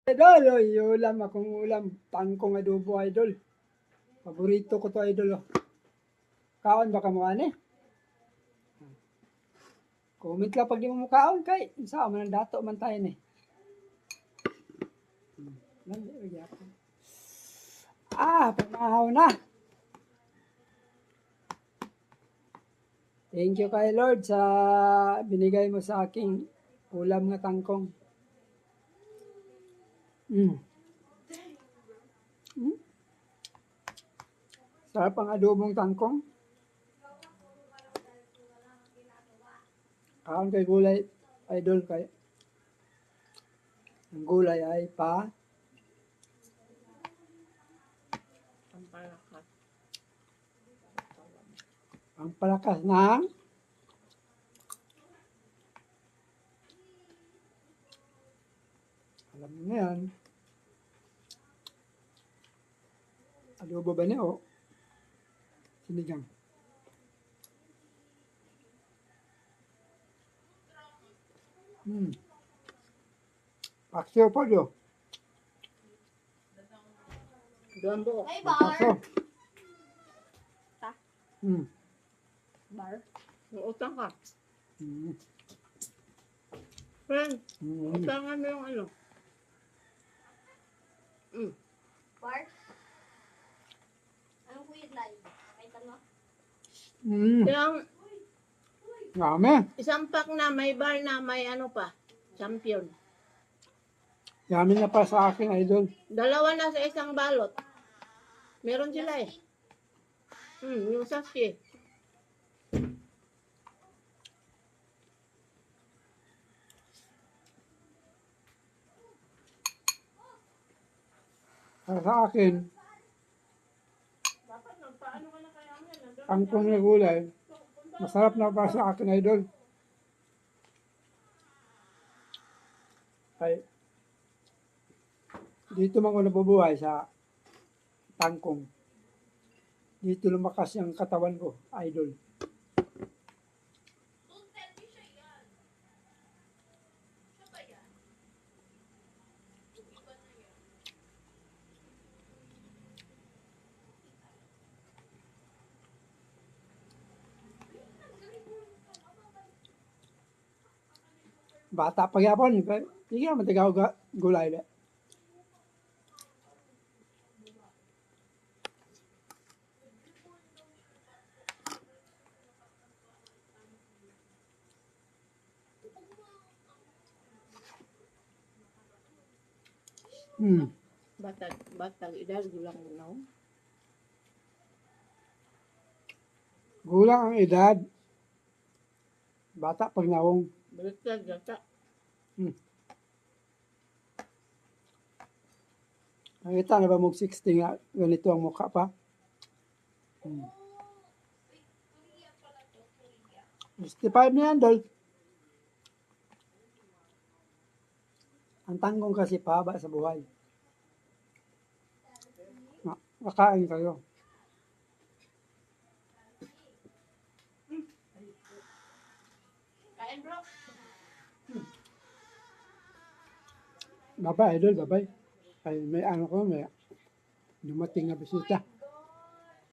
Idol, oy, ulam akong ulam. Tangkong adobo, idol. Paborito ko to, idol. Oh. Kaon ba ka mo ani? Comment lang pag di mo mukaon kay sa man ang dato man tayo ni. Pamahaw na. Thank you kay Lord sa binigay mo sa aking ulam nga tangkong. Sarap ang adobong tangkong. Kaon kay gulay, idol kay. Ang gulay ay Pampalakas. ang palakas ng alam mo na yan. Adobo ba niya o? Sinigang. Paksiw po do. Gambo. May Paksiw. bar. Ta? Bar? Utang ka. Mm. Friend, utangan mo yung ano. Bar? Anong weird line? May tanong? Yung Ngame. isang pack na may bar na may ano pa. Champion. Yamin na pa sa akin, idol. Dalawa na sa isang balot. Meron sila eh. Yung sachet. Para sa akin, ang kung na gulay, masarap na para sa akin, idol. Ay, dito man ako nabubuhay sa tangkong. Dito lumakas yung katawan ko, idol. Bata pa yapon, hindi naman tigaw gulay na. Batag edad gulang unaw. Gulang ang edad. Bata pag naong. Baliktad gata. Nakita na ba mong 60 nga ganito ang mukha pa? 65 na yan, dol. Ang tangkong kasi pahaba sa buhay. Makain kayo. Kain bro. Bye-bye, idol. Bye-bye. Ay, may ano ko, may dumating na bisita.